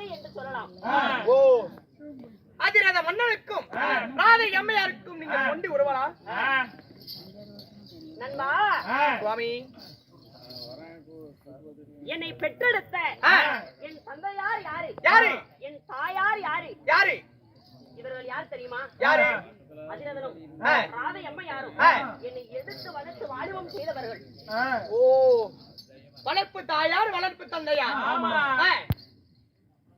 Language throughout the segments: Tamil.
ராதை என்று சொல்லலாம். ஓ, அதிரத மன்னனுக்கும் ராதை அம்மையாருக்கும் நீங்கள் கொண்டு உறவலா? நண்பா சுவாமி, என்னை பெற்றெடுத்த என் தந்தையார் யாரு? யாரு? என் தாயார் யாரு? யாரு? இவர்கள் யார் தெரியுமா? யாரு? அதிரதனும் ராதை அம்மையாரும் என்னை எதிர்த்து வளர்த்து வாலிபம் செய்தவர்கள். ஓ, வளர்ப்பு தாயார் வளர்ப்பு தந்தையார்.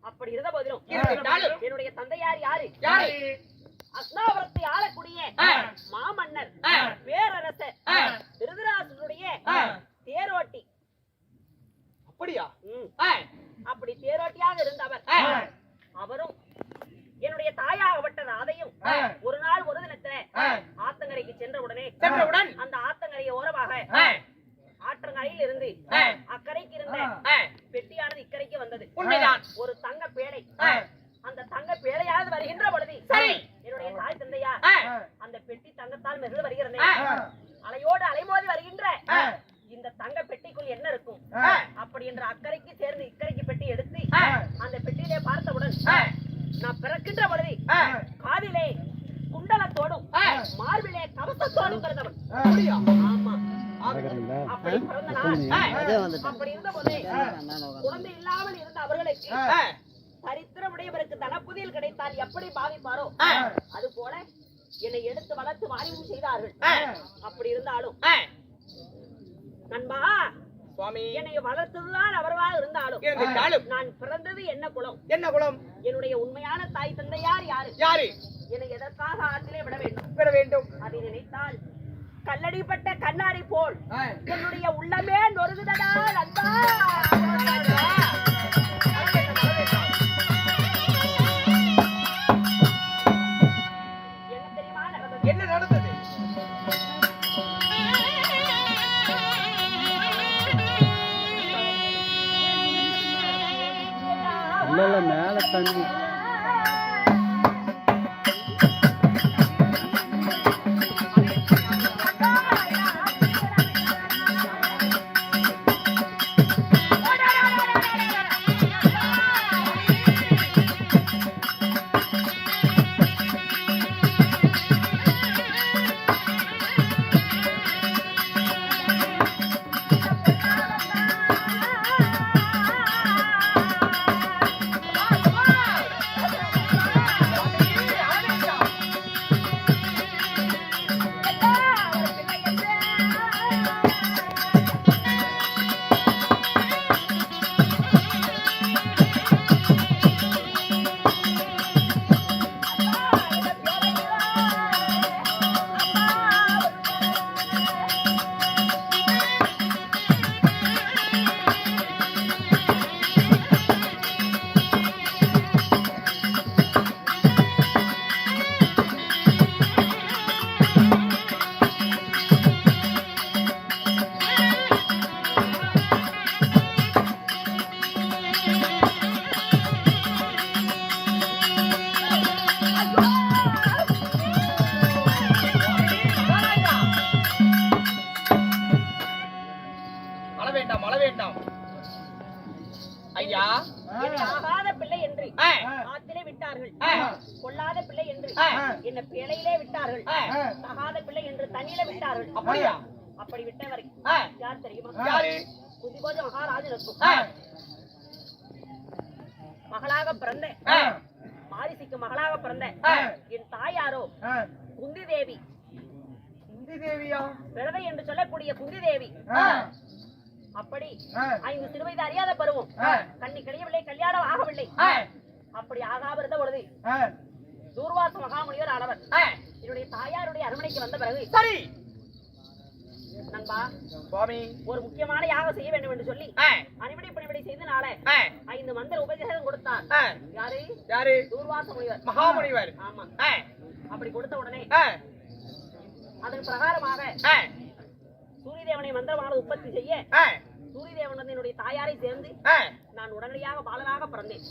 அப்படி இருந்த போதிலும் என்னுடைய தந்தையார் யாரு? யாரு? அஸ்னாபுரத்தை ஆளக்கூடிய மாமன்னர் பேரரசர் திருதராசனுடைய தேரோட்டி. அப்படியா? அப்படி தேரோட்டியாக இருந்தவர். அவரும் என்னுடைய தாயாகப்பட்ட ராதையும் ஒரு நாள் ஒரு தினத்துல ஆத்தங்கரைக்கு சென்றவுடன் அந்த ஆத்தங்கரையை ஓரமாக ஆற்றங்கரையில் இருந்து அக்கரைக்கு இருந்த பெட்டியானது இக்கரைக்கு வந்தது. ஒரு தங்க பேழை. அந்த தங்க பேழையாவது வருகின்ற பொழுது என்னுடைய தாய் தந்தையா அந்த பெட்டி தங்கத்தால் மெருகு வருகிறது. அலையோடு அலைமோதி வருகின்ற இந்த தங்க பெட்டிக்குள் என்ன இருக்கும் அப்படி என்ற அக்கறைக்கு சேர்ந்து இக்கரைக்கு பெட்டி எடுத்து அந்த பெட்டியிலே பார்த்தவுடன் நான் பிறக்கின்ற பொழுது காதிலே குண்டலத்தோடும் மார்பிலே கவசத்தோடும் பிறந்தவன். ஆமா, அப்படி பிறந்த நாள். அப்படி இருந்த போதே குழந்தை இல்லாமல் இருந்த அவர்களுக்கு சரித்திரமுடையவருக்கு தனப்புதியில் கிடைத்தால் எப்படி பாவிப்பாரோ அது போல என்னை எடுத்து வளர்த்து வாலிபம் செய்தார்கள். அப்படி இருந்தாலும் நண்பா சுவாமி, என்னை வளர்த்ததுதான் அவர்களாக இருந்தாலும் நான் பிறந்தது என்ன குலம்? என்ன குலம்? என்னுடைய உண்மையான தாய் தந்தையார் யாரு? யாரு? என்னை எதற்காக ஆற்றிலே விட வேண்டும்? விட வேண்டும். அதை நினைத்தால் கல்லடிப்பட்ட கண்ணாடி போல் என்னுடைய உள்ளமே நொறுகுதடா நண்பா. என்ன நடந்தது? மேல தண்ணி ஐயா, ஆகாத பிள்ளை என்று ஆத்திலே விட்டார்கள். கொல்லாத பிள்ளை என்று என்ன பேழையிலே விட்டார்கள். தகாத பிள்ளை என்று தண்ணியில விட்டார்கள். அப்படியா? அப்படி விட்டவர் யார் தெரியுமா? யாரு? புதிபோஜ மகாராஜனுக்கும் மகளாக பிறந்த மாரிசிக்கு மகளாக பிறந்த என் தாயாரோ குந்தி தேவி. குந்தி தேவியா? விரதை என்று சொல்லக்கூடிய குந்தி தேவி. அப்படி 5 சிறுவயது அறியாத பருவம், கண்ணி கிடையவில்லை, கல்யாணம் ஆகவில்லை. அப்படி ஆகாம இருந்த பொழுது தூர்வாச மகாமுனிவர் ஆனவர் என்னுடைய தாயாருடைய அரண்மனைக்கு வந்த பிறகு சரி நண்பா சுவாமி ஒரு முக்கியமான யாகம் செய்ய வேண்டும் என்று சொல்லி அனிபடி பணிபடி செய்து நாளை 5 மந்திர உபதேசம் கொடுத்தார். யாரு? யாரு? தூர்வாச முனிவர் மகாமுனிவர். ஆமா. அப்படி கொடுத்த உடனே அதன் பிரகாரமாக சூரியதேவனை மந்திரமானது உற்பத்தி செய்ய சூரியதேவன் வந்து என்னுடைய தாயாரை சேர்ந்து நான் உடனடியாக பாலனாக பிறந்தேன்.